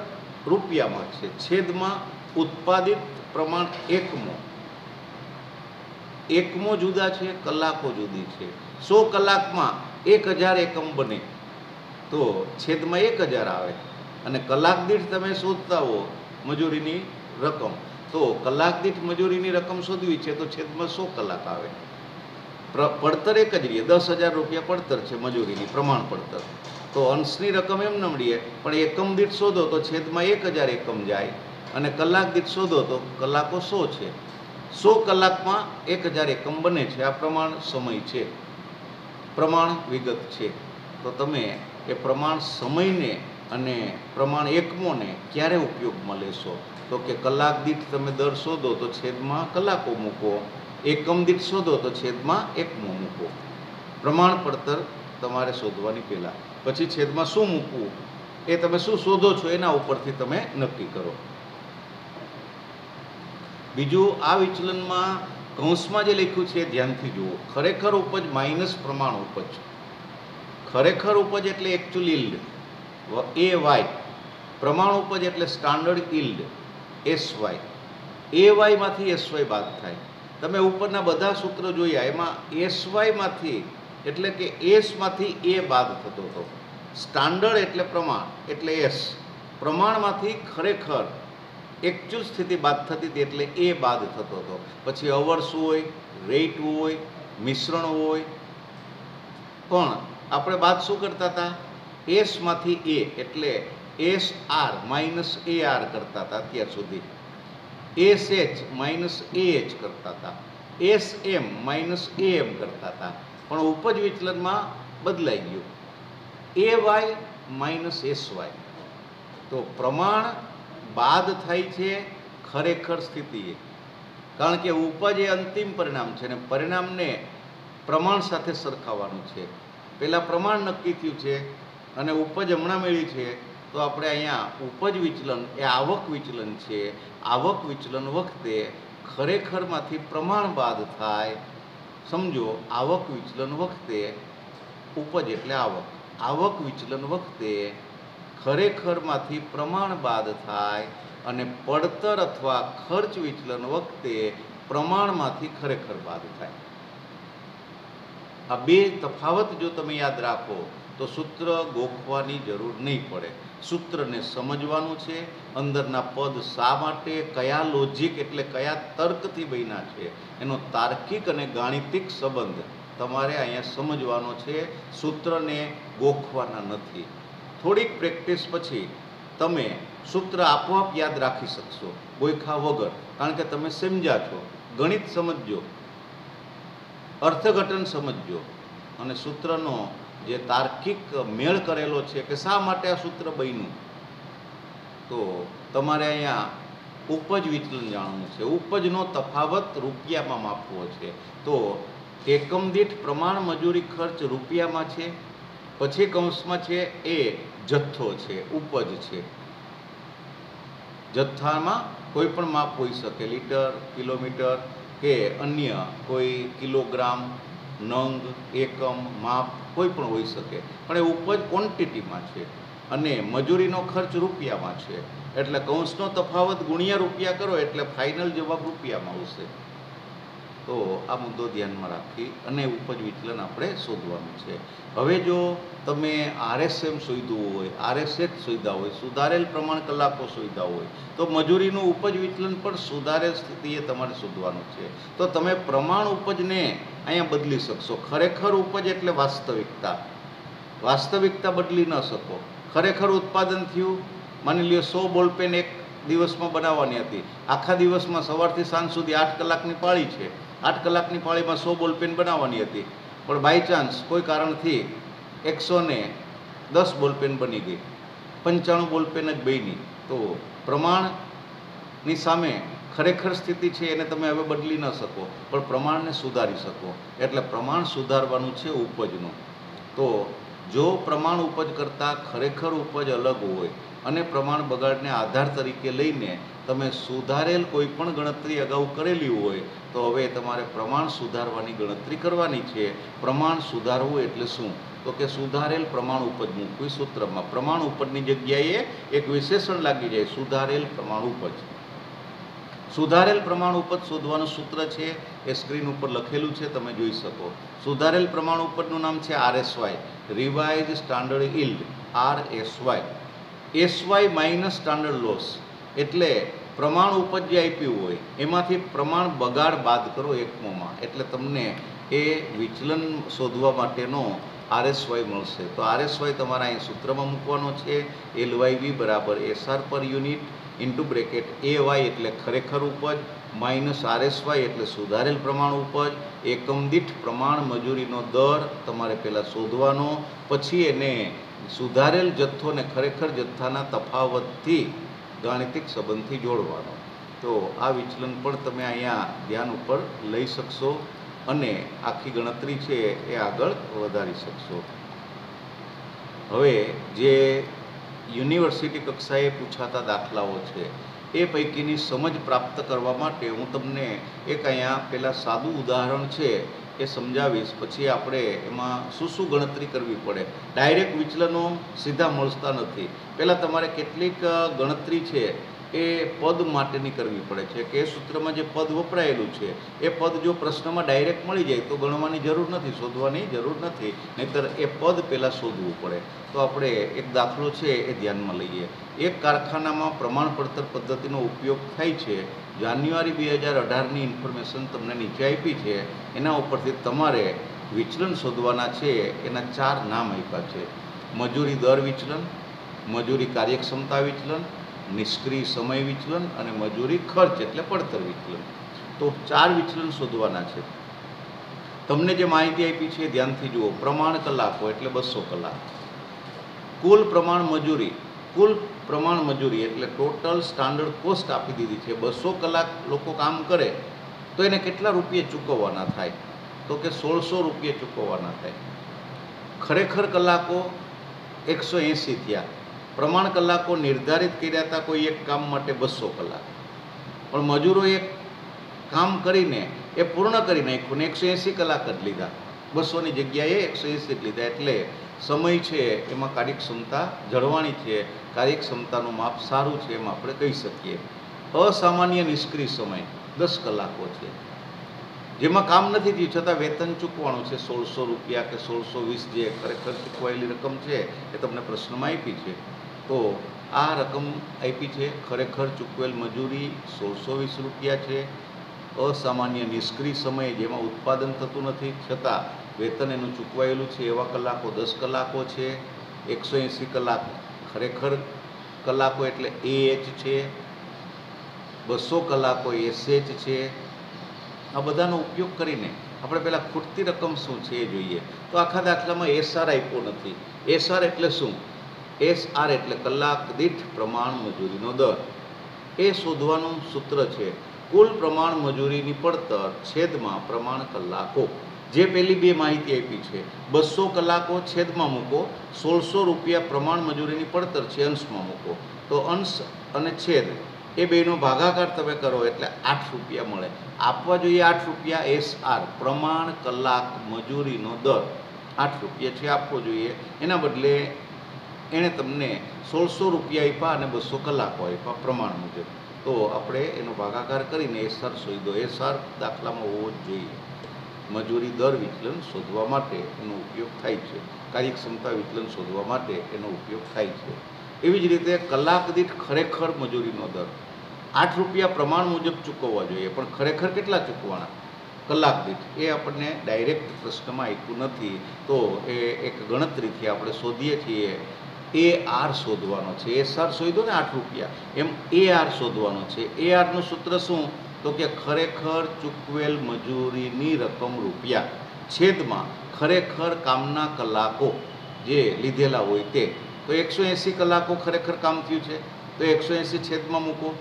રૂપિયામાં છે, છેદમાં ઉત્પાદિત પ્રમાણ એકમો। એકમો જુદા છે, કલાકો જુદી છે। 100 કલાકમાં 1000 એકમ બને તો છેદમાં 1000 આવે અને કલાક દીઠ તમે શોધતા હો મજૂરીની રકમ તો કલાક દીઠ મજૂરીની રકમ શોધવી છે તો છેદમાં 100 કલાક આવે। પડતર એક જ રહીએ, 10,000 રૂપિયા પડતર છે મજૂરીની પ્રમાણ પડતર। તો અંશની રકમ એમ ન મળીએ પણ એકમ દીઠ શોધો તો છેદમાં 1000 એકમ જાય અને કલાક દીઠ શોધો તો કલાકો 100 છે। 100 કલાકમાં 1000 એકમ બને છે। આ પ્રમાણ સમય છે, પ્રમાણ વિગત છે। તો તમે એ પ્રમાણ સમયને અને પ્રમાણ એકમોને ક્યારે ઉપયોગમાં લેશો? તો કે કલાક દીઠ તમે દર શોધો તો છેદમાં કલાકો મૂકો, એકમ દીઠ શોધો તો છેદમાં એકમો મૂકો। પ્રમાણ પડતર તમારે શોધવાની પહેલાં, પછી છેદમાં શું મૂકવું એ તમે શું શોધો છો એના ઉપરથી તમે નક્કી કરો। બીજું, આ વિચલનમાં કૌંસમાં જે લખ્યું છે ધ્યાનથી જુઓ। ખરેખર ઉપજ માઇનસ પ્રમાણ ઉપજ। ખરેખર ઉપજ એટલે એકચ્યુઅલ યીલ્ડ AY, પ્રમાણ ઉપજ એટલે સ્ટાન્ડર્ડ યીલ્ડ SY। AY માંથી SY બાદ થાય। તમે ઉપરના બધા સૂત્રો જોયા, એમાં SY માંથી એટલે કે S માંથી A બાદ થતો હતો। સ્ટાન્ડર્ડ એટલે પ્રમાણ એટલે S, પ્રમાણમાંથી ખરેખર એકચ્યુઅલ સ્થિતિ બાદ થતી હતી એટલે A બાદ થતો હતો। પછી અવર્સ હોય, રેટ હોય, મિશ્રણ હોય, પણ આપણે બાદ શું કરતા હતા? S માંથી A એટલે SR માઇનસ AR કરતા હતા અત્યાર સુધી। SH માઇનસ AH કરતા હતા, SM માઇનસ AM કરતા હતા। પણ ઉપજ વિચલનમાં બદલાઈ ગયું, AY માઇનસ SY। તો પ્રમાણ બાદ થાય છે ખરેખર સ્થિતિએ, કારણ કે ઉપજ એ અંતિમ પરિણામ છે અને પરિણામને પ્રમાણ સાથે સરખાવવાનું છે। પહેલાં પ્રમાણ નક્કી થયું છે અને ઉપજ હમણાં મેળવી છે તો આપણે અહીંયા ઉપજ વિચલન એ આવક વિચલન છે। આવક વિચલન વખતે ખરેખરમાંથી પ્રમાણ બાદ થાય। સમજો, આવક વિચલન વખતે ઉપજ એટલે આવક, આવક વિચલન વખતે ખરેખરમાંથી પ્રમાણ બાદ થાય અને પડતર અથવા ખર્ચ વિચલન વખતે પ્રમાણમાંથી ખરેખર બાદ થાય। આ બે તફાવત જો તમે યાદ રાખો તો સૂત્ર ગોખવાની જરૂર નહીં પડે. સૂત્રને સમજવાનું છે, અંદરના પદ શા માટે, કયા લોજિક એટલે કયા તર્કથી બન્યા છે, એનો તાર્કિક અને ગાણિતિક સંબંધ તમારે અહીંયા સમજવાનો છે. સૂત્રને ગોખવાના નથી. થોડીક પ્રેક્ટિસ પછી તમે સૂત્ર આપોઆપ યાદ રાખી શકશો ગોખ્યા વગર, કારણ કે તમે સમજ્યા છો. ગણિત સમજજો, અર્થઘટન સમજજો અને સૂત્રનો જે તાર્કિક મેળ કરેલો છે કે શા માટે આ સૂત્ર બન્યું. તો તમારે અહીંયા ઉપજ વિચલન જાણવું છે. ઉપજનો તફાવત રૂપિયામાં માપવો છે. તો એકમ દીઠ પ્રમાણ મજૂરી ખર્ચ રૂપિયામાં છે, પછી કૌંસમાં છે એ જથ્થો છે, ઉપજ છે. જથ્થામાં કોઈ પણ માપ હોઈ શકે, લીટર, કિલોમીટર કે અન્ય કોઈ કિલોગ્રામ, નંગ, એકમ, માપ કોઈ પણ હોઈ શકે, પણ એ ઉપજ ક્વોન્ટિટીમાં છે અને મજૂરીનો ખર્ચ રૂપિયામાં છે. એટલે કૌંસનો તફાવત ગુણ્યા રૂપિયા કરો એટલે ફાઇનલ જવાબ રૂપિયામાં આવશે. તો આ મુદ્દો ધ્યાનમાં રાખી અને ઉપજ વિચલન આપણે શોધવાનું છે. હવે જો તમે RSM શોધવું હોય, RSH શોધ્યા હોય, સુધારેલ પ્રમાણ કલાકો શોધ્યા હોય, તો મજૂરીનું ઉપજ વિચલન પણ સુધારેલ સ્થિતિએ તમારે શોધવાનું છે. તો તમે પ્રમાણ ઉપજને અહીંયા બદલી શકશો. ખરેખર ઉપજ એટલે વાસ્તવિકતા. વાસ્તવિકતા બદલી ન શકો. ખરેખર ઉત્પાદન થયું, માની લ્યો 100 બોલપેન એક દિવસમાં બનાવવાની હતી. આખા દિવસમાં સવારથી સાંજ સુધી 8 કલાકની પાળી છે. 8 કલાકની પાળીમાં 100 બોલપેન બનાવવાની હતી, પણ બાય ચાન્સ કોઈ કારણથી 110 બોલપેન બની ગઈ, 95 બોલપેન જ બની. તો પ્રમાણની સામે ખરેખર સ્થિતિ છે એને તમે હવે બદલી ન શકો, પણ પ્રમાણને સુધારી શકો. એટલે પ્રમાણ સુધારવાનું છે ઉપજનું. તો જો પ્રમાણ ઉપજ કરતાં ખરેખર ઉપજ અલગ હોય અને પ્રમાણ બગાડને આધાર તરીકે લઈને તમે સુધારેલ કોઈ પણ ગણતરી અગાઉ કરેલી હોય, તો હવે તમારે પ્રમાણ સુધારવાની ગણતરી કરવાની છે. પ્રમાણ સુધારવું એટલે શું? તો કે સુધારેલ પ્રમાણ ઉપજ મૂકવી સૂત્રમાં. પ્રમાણ ઉપજની જગ્યાએ એક વિશેષણ લાગી જાય, સુધારેલ પ્રમાણ ઉપજ. સુધારેલ પ્રમાણ ઉપજ શોધવાનું સૂત્ર છે એ સ્ક્રીન ઉપર લખેલું છે, તમે જોઈ શકો. સુધારેલ પ્રમાણ ઉપજનું નામ છે RSY, revise standard yield, RSY. SY minus standard loss, એટલે પ્રમાણ ઉપજ જે આપ્યું હોય એમાંથી પ્રમાણ બગાડ બાદ કરો એકમોમાં, એટલે તમને એ વિચલન શોધવા માટેનો RSY મળશે. તો RSY તમારા અહીં સૂત્રમાં મૂકવાનો છે. LYV બરાબર SR પર યુનિટ ઇન્ટુ બ્રેકેટ AY એટલે ખરેખર ઉપજ માઇનસ RSY એટલે સુધારેલ પ્રમાણ ઉપજ. એકમ દીઠ પ્રમાણ મજૂરીનો દર તમારે પહેલાં શોધવાનો, પછી એને સુધારેલ જથ્થો ને ખરેખર જથ્થાના તફાવતથી ગાણિતિક સંબંધથી જોડવાનો. તો આ વિચલન પણ તમે અહીંયા ધ્યાન ઉપર લઈ શકશો અને આખી ગણતરી છે એ આગળ વધારી શકશો. હવે જે યુનિવર્સિટી કક્ષાએ પૂછાતા દાખલાઓ છે એ પૈકીની સમજ પ્રાપ્ત કરવા માટે હું તમને એક અહીંયા પહેલાં સાદું ઉદાહરણ છે એ સમજાવીશ, પછી આપણે એમાં શું શું ગણતરી કરવી પડે. ડાયરેક્ટ વિચલનો સીધા મળતા નથી. પહેલાં તમારે કેટલીક ગણતરી છે એ પદ માટેની કરવી પડે છે કે એ સૂત્રમાં જે પદ વપરાયેલું છે એ પદ જો પ્રશ્નમાં ડાયરેક્ટ મળી જાય તો ગણવાની જરૂર નથી, શોધવાની જરૂર નથી, નહીંતર એ પદ પહેલાં શોધવું પડે. તો આપણે એક દાખલો છે એ ધ્યાનમાં લઈએ. એક કારખાનામાં પ્રમાણ પડતર પદ્ધતિનો ઉપયોગ થાય છે. જાન્યુઆરી 2018ની ઇન્ફોર્મેશન તમને નીચે આપી છે, એના ઉપરથી તમારે વિચલન શોધવાના છે. એના 4 નામ આપ્યા છે: મજૂરી દર વિચલન, મજૂરી કાર્યક્ષમતા વિચલન, નિષ્ક્રિય સમય વિચલન અને મજૂરી ખર્ચ એટલે પડતર વિચલન. તો 4 વિચલન શોધવાના છે. તમને જે માહિતી આપી છે ધ્યાનથી જુઓ. પ્રમાણ કલાકો એટલે 200 કલાક. કુલ પ્રમાણ મજૂરી એટલે ટોટલ સ્ટાન્ડર્ડ કોસ્ટ આપી દીધી છે. 200 કલાક લોકો કામ કરે તો એને કેટલા રૂપિયા ચૂકવવાના થાય? તો કે 1600 રૂપિયા ચૂકવવાના થાય. ખરેખર કલાકો 180 થયા. પ્રમાણ કલાકો નિર્ધારિત કર્યા હતા કોઈ એક કામ માટે 200 કલાક, પણ મજૂરોએ કામ કરીને એ પૂર્ણ કરી નાખ્યું ને 180 કલાક જ લીધા. 200ની જગ્યાએ 180 જ લીધા. એટલે સમય છે એમાં કાર્યક્ષમતા જળવાણી છે, કાર્યક્ષમતાનું માપ સારું છે એમ આપણે કહી શકીએ. અસામાન્ય નિષ્ક્રિય સમય 10 કલાકો છે. જેમાં કામ નથી થયું છતાં વેતન ચૂકવાનું છે 1600 રૂપિયા કે 1620, જે ખરેખર ચૂકવાયેલી રકમ છે એ તમને પ્રશ્નમાં આપી છે. તો આ રકમ આપી છે, ખરેખર ચૂકવેલ મજૂરી 1620 રૂપિયા છે. અસામાન્ય નિષ્ક્રિય સમય જેમાં ઉત્પાદન થતું નથી છતાં વેતન એનું ચૂકવાયેલું છે એવા કલાકો 10 કલાકો છે. 180 કલાક ખરેખર કલાકો એટલે AH છે. 200 કલાકો SH છે. આ બધાનો ઉપયોગ કરીને આપણે પહેલાં ખૂટતી રકમ શું છે એ જોઈએ. તો આખા દાખલામાં SR આપ્યો નથી. SR એટલે શું? SR એટલે કલાક દીઠ પ્રમાણ મજૂરીનો દર. એ શોધવાનું સૂત્ર છે કુલ પ્રમાણ મજૂરીની પડતર છેદમાં પ્રમાણ કલાકો. જે પહેલી બે માહિતી આપી છે, 200 કલાકો છેદમાં મૂકો, 1600 રૂપિયા પ્રમાણ મજૂરીની પડતર છે અંશમાં મૂકો. તો અંશ અને છેદ એ બેનો ભાગાકાર તમે કરો એટલે 8 રૂપિયા મળે. આપવા જોઈએ 8 રૂપિયા. SR પ્રમાણ કલાક મજૂરીનો દર 8 રૂપિયા છે, આપવો જોઈએ. એના બદલે એણે તમને 1600 રૂપિયા આપ્યા અને 200 કલાકો આપ્યા પ્રમાણ મુજબ. તો આપણે એનો ભાગાકાર કરીને SR શોધો. SR દાખલામાં હોવો જ જોઈએ. મજૂરી દર વિચલન શોધવા માટે એનો ઉપયોગ થાય છે. કાર્યક્ષમતા વિચલન શોધવા માટે એનો ઉપયોગ થાય છે. એવી જ રીતે કલાક દીઠ ખરેખર મજૂરીનો દર 8 રૂપિયા પ્રમાણ મુજબ ચૂકવવા જોઈએ, પણ ખરેખર કેટલા ચૂકવાના કલાક દીઠ એ આપણને ડાયરેક્ટ પ્રશ્નમાં આપ્યું નથી. તો એ એક ગણતરીથી આપણે શોધીએ છીએ. AR શોધવાનો છે. SR શોધો ને 8 રૂપિયા, એમ AR શોધવાનો છે. ARનું સૂત્ર શું? તો કે ખરેખર ચૂકવેલ મજૂરીની રકમ રૂપિયા છેદમાં ખરેખર કામના કલાકો જે લીધેલા હોય તે. તો 180 કલાકો ખરેખર કામ થયું છે, તો 180 છેદમાં મૂકો.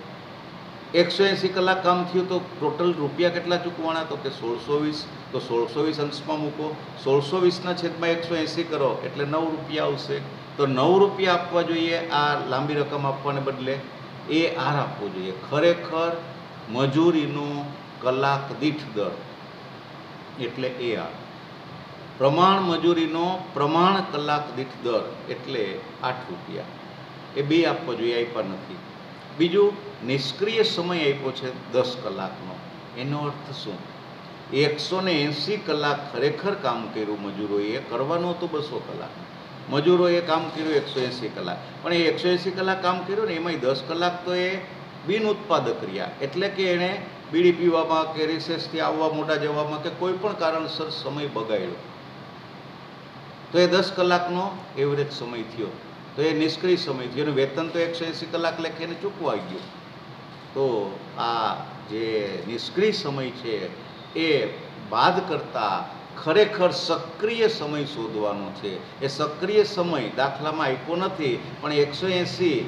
180 કલાક કામ થયું તો ટોટલ રૂપિયા કેટલા ચૂકવાના? તો કે 1620. તો 1620 અંશમાં મૂકો. 1620ના છેદમાં 180 કરો એટલે 9 રૂપિયા આવશે. તો 9 રૂપિયા આપવા જોઈએ આ લાંબી રકમ આપવાને બદલે. AR આપવો જોઈએ ખરેખર મજૂરીનો કલાક દીઠ દર એટલે AR. પ્રમાણ મજૂરીનો પ્રમાણ કલાક દીઠ દર એટલે 8 રૂપિયા. એ બે આપવા જોઈએ, આપ્યા નથી. બીજું, નિષ્ક્રિય સમય આપ્યો છે 10 કલાકનો. એનો અર્થ શું? 180 કલાક ખરેખર કામ કર્યું મજૂરોએ, કરવાનું હતું 200 કલાક. મજૂરોએ કામ કર્યું 180 કલાક, પણ એ 180 કલાક કામ કર્યું ને એમાંય 10 કલાક તો એ બિન ઉત્પાદક રહ્યા, એટલે કે એણે બીડી પીવામાં કે રિસેસથી આવવા મોડા જવામાં કે કોઈ પણ કારણસર સમય બગાડ્યો, તો એ 10 કલાકનો એવરેજ સમય થયો. તો એ નિષ્ક્રિય સમય થયો અને વેતન તો 180 કલાક લેખે એને ચૂકવાઈ ગયું. તો આ જે નિષ્ક્રિય સમય છે એ બાદ કરતાં ખરેખર સક્રિય સમય શોધવાનો છે. એ સક્રિય સમય દાખલામાં આપ્યો નથી, પણ 180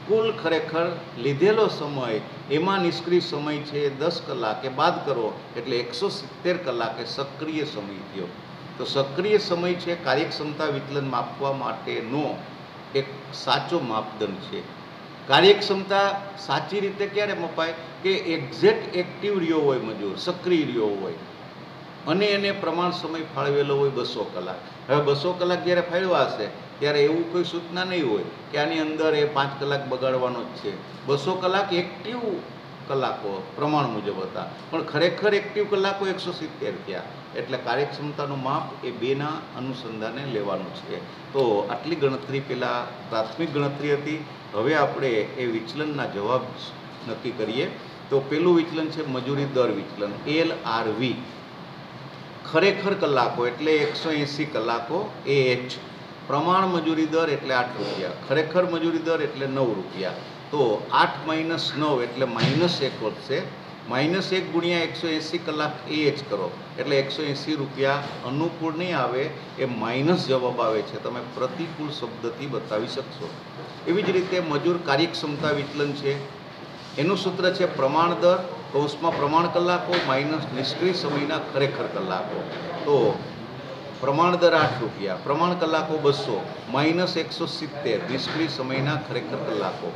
કુલ ખરેખર લીધેલો સમય એમાં નિષ્ક્રિય સમય છે 10 કલાક, એ બાદ કરો એટલે 170 કલાકે સક્રિય સમય થયો. તો સક્રિય સમય છે કાર્યક્ષમતા વિચલન માપવા માટેનો એક સાચો માપદંડ છે. કાર્યક્ષમતા સાચી રીતે ક્યારે મપાય? કે એક્ઝેક્ટ એક્ટિવ રહ્યો હોય મજૂર, સક્રિય રહ્યો હોય અને એને પ્રમાણ સમય ફાળવેલો હોય 200 કલાક. હવે 200 કલાક જ્યારે ફાળવ્યા હશે ત્યારે એવું કોઈ સૂચના નહીં હોય કે આની અંદર એ 5 કલાક બગાડવાનો જ છે. 200 કલાક એક્ટિવ કલાકો પ્રમાણ મુજબ હતા, પણ ખરેખર એક્ટિવ કલાકો 170 થયા. એટલે કાર્યક્ષમતાનું માપ એ બેના અનુસંધાને લેવાનું છે. તો આટલી ગણતરી પહેલાં પ્રાથમિક ગણતરી હતી. હવે આપણે એ વિચલનના જવાબ નક્કી કરીએ. તો પહેલું વિચલન છે મજૂરી દર વિચલન, LRV. ખરેખર કલાકો એટલે 180 કલાકો AH. પ્રમાણ મજૂરી દર એટલે 8 રૂપિયા. ખરેખર મજૂરી દર એટલે 9 રૂપિયા. તો 8 - 9 એટલે -1 વધશે. -1 ગુણ્યા 180 કલાક AH કરો એટલે 180 રૂપિયા અનુકૂળ નહીં આવે, એ માઇનસ જવાબ આવે છે. તમે પ્રતિકૂળ શબ્દથી બતાવી શકશો. એવી જ રીતે મજૂર કાર્યક્ષમતા વિચલન છે. એનું સૂત્ર છે પ્રમાણ દર કૌંસમાં પ્રમાણ કલાકો માઇનસ નિષ્ક્રિય સમયના ખરેખર કલાકો. તો પ્રમાણ દર 8 રૂપિયા, પ્રમાણ કલાકો 200, -170 નિષ્ક્રિય સમયના ખરેખર કલાકો.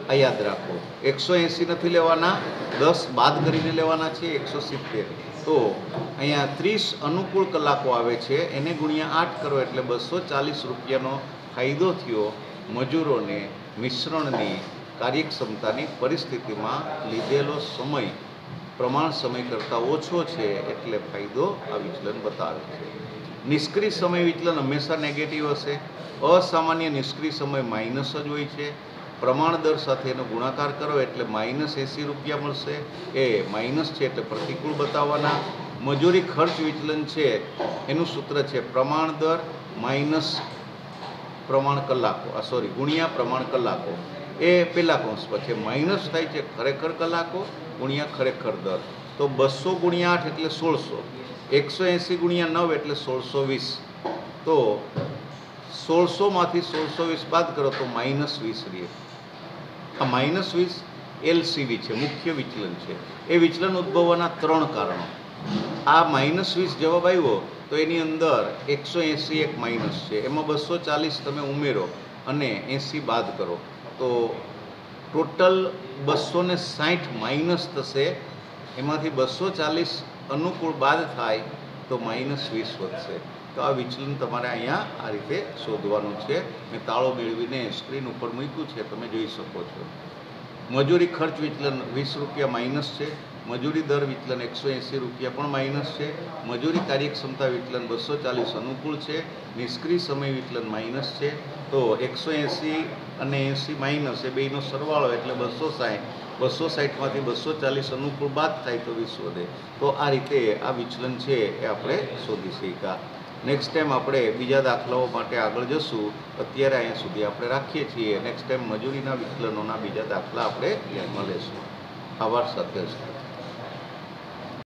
આ યાદ રાખો. 180 નથી લેવાના, 10 બાદ કરીને લેવાના છે, 170. તો અહીંયા 30 અનુકૂળ કલાકો આવે છે, એને ગુણ્યા 8 કરો એટલે 240 રૂપિયાનો ફાયદો થયો મજૂરોને મિશ્રણની કાર્યક્ષમતાની પરિસ્થિતિમાં લીધેલો સમય પ્રમાણ સમય કરતાં ઓછો છે એટલે ફાયદો આ વિચલન બતાવે છે. નિષ્ક્રિય સમય વિચલન હંમેશા નેગેટિવ હશે. અસામાન્ય નિષ્ક્રિય સમય માઇનસ જ હોય છે. પ્રમાણ દર સાથે એનો ગુણાકાર કરો એટલે -80 રૂપિયા મળશે. એ માઇનસ છે એટલે પ્રતિકૂળ બતાવવાના. મજૂરી ખર્ચ વિચલન છે એનું સૂત્ર છે પ્રમાણ દર માઇનસ પ્રમાણ કલાકો ગુણ્યા પ્રમાણ કલાકો. એ પહેલા કૌંસ પછી માઇનસ થાય છે ખરેખર કલાકો ગુણ્યા ખરેખર દર. તો 200 ગુણ્યા 8 એટલે 1600. 180 ગુણ્યા 9 એટલે 1620. તો 1600માંથી 1620 બાદ કરો તો -20 રહે. આ -20 LCV છે, મુખ્ય વિચલન છે. એ વિચલન ઉદ્ભવવાના 3 કારણો. આ -20 જવાબ આવ્યો તો એની અંદર 180 એક માઇનસ છે, એમાં 240 તમે ઉમેરો અને 80 બાદ કરો તો ટોટલ 260 માઇનસ થશે. એમાંથી 240 અનુકૂળ બાદ થાય તો -20 વધશે. તો આ વિચલન તમારે અહીંયા આ રીતે શોધવાનું છે. મેં તાળો મેળવીને સ્ક્રીન ઉપર મૂક્યું છે, તમે જોઈ શકો છો. મજૂરી ખર્ચ વિચલન 20 રૂપિયા માઇનસ છે. મજૂરી દર વિચલન 180 રૂપિયા પણ માઇનસ છે. મજૂરી કાર્યક્ષમતા વિચલન 240 અનુકૂળ છે. નિષ્ક્રિય સમય વિચલન માઇનસ છે. તો 180 અને 80 માઇનસ એ બેનો સરવાળો એટલે 260. 260માંથી 240 અનુકૂળ બાદ થાય તો 20 વધે. તો આ રીતે આ વિચલન છે એ આપણે શોધી શક્યા. નેક્સ્ટ ટાઈમ આપણે બીજા દાખલાઓ માટે આગળ જશું. અત્યારે અહીંયા સુધી આપણે રાખીએ છીએ. નેક્સ્ટ ટાઈમ મજૂરીના વિચલનોના બીજા દાખલા આપણે ધ્યાનમાં લેશું. આભાર સાથે.